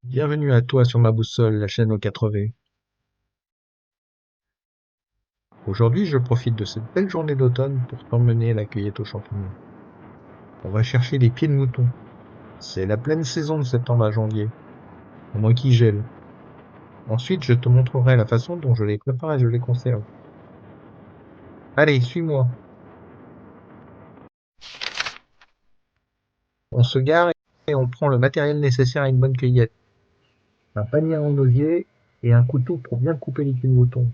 Bienvenue à toi sur ma boussole, la chaîne aux 4V. Aujourd'hui, je profite de cette belle journée d'automne pour t'emmener à la cueillette aux champignons. On va chercher les pieds de mouton. C'est la pleine saison de septembre à janvier, au moins qu'il gèle. Ensuite, je te montrerai la façon dont je les prépare et je les conserve. Allez, suis-moi. On se gare et on prend le matériel nécessaire à une bonne cueillette. Un panier en osier et un couteau pour bien couper les pieds de mouton.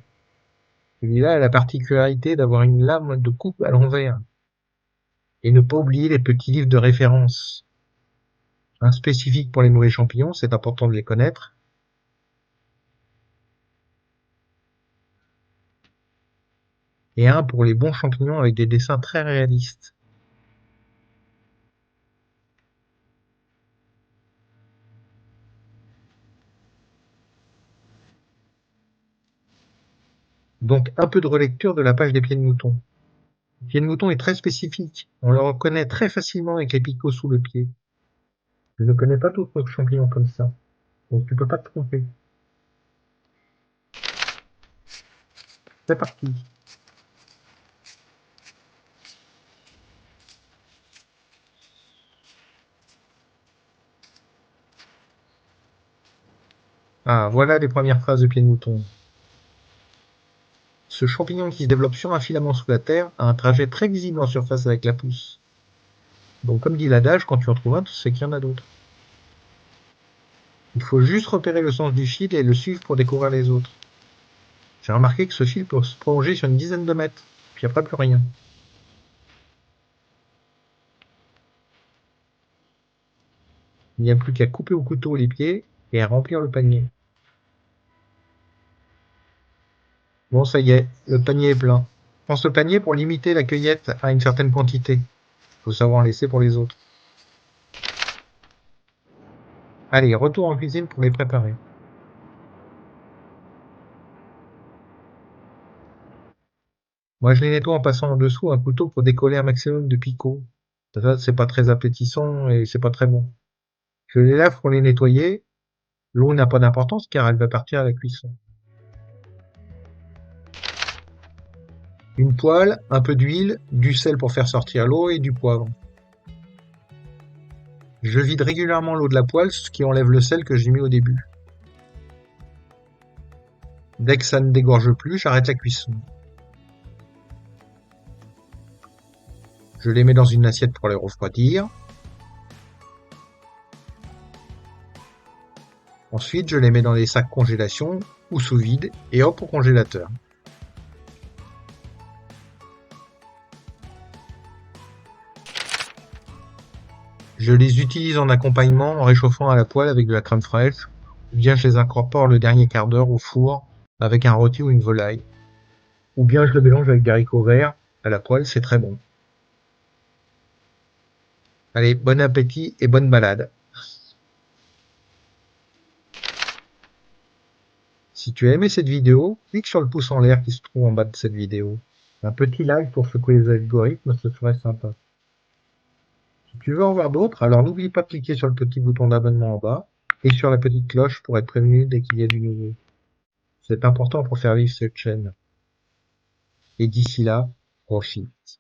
Celui-là a la particularité d'avoir une lame de coupe à l'envers. Et ne pas oublier les petits livres de référence. Un spécifique pour les mauvais champignons, c'est important de les connaître. Et un pour les bons champignons avec des dessins très réalistes. Donc un peu de relecture de la page des pieds de mouton. Le pied de mouton est très spécifique. On le reconnaît très facilement avec les picots sous le pied. Je ne connais pas d'autres champignons comme ça. Donc tu peux pas te tromper. C'est parti. Ah, voilà les premières phrases de pied de mouton. Ce champignon qui se développe sur un filament sous la terre a un trajet très visible en surface avec la pousse. Donc comme dit l'adage, quand tu en trouves un, tu sais qu'il y en a d'autres. Il faut juste repérer le sens du fil et le suivre pour découvrir les autres. J'ai remarqué que ce fil peut se prolonger sur une dizaine de mètres, puis après plus rien. Il n'y a plus qu'à couper au couteau les pieds et à remplir le panier. Bon, ça y est, le panier est plein. Pense le panier pour limiter la cueillette à une certaine quantité. Faut savoir en laisser pour les autres. Allez, retour en cuisine pour les préparer. Moi, je les nettoie en passant en dessous un couteau pour décoller un maximum de picots. Ça, c'est pas très appétissant et c'est pas très bon. Je les lave pour les nettoyer. L'eau n'a pas d'importance car elle va partir à la cuisson. Une poêle, un peu d'huile, du sel pour faire sortir l'eau et du poivre. Je vide régulièrement l'eau de la poêle, ce qui enlève le sel que j'ai mis au début. Dès que ça ne dégorge plus, j'arrête la cuisson. Je les mets dans une assiette pour les refroidir. Ensuite, je les mets dans des sacs congélation ou sous vide et hop au congélateur. Je les utilise en accompagnement en réchauffant à la poêle avec de la crème fraîche, ou bien je les incorpore le dernier quart d'heure au four avec un rôti ou une volaille. Ou bien je le mélange avec des haricots verts à la poêle, c'est très bon. Allez, bon appétit et bonne balade. Si tu as aimé cette vidéo, clique sur le pouce en l'air qui se trouve en bas de cette vidéo. Un petit like pour secouer les algorithmes, ce serait sympa. Si tu veux en voir d'autres, alors n'oublie pas de cliquer sur le petit bouton d'abonnement en bas et sur la petite cloche pour être prévenu dès qu'il y a du nouveau. C'est important pour faire vivre cette chaîne. Et d'ici là, profite.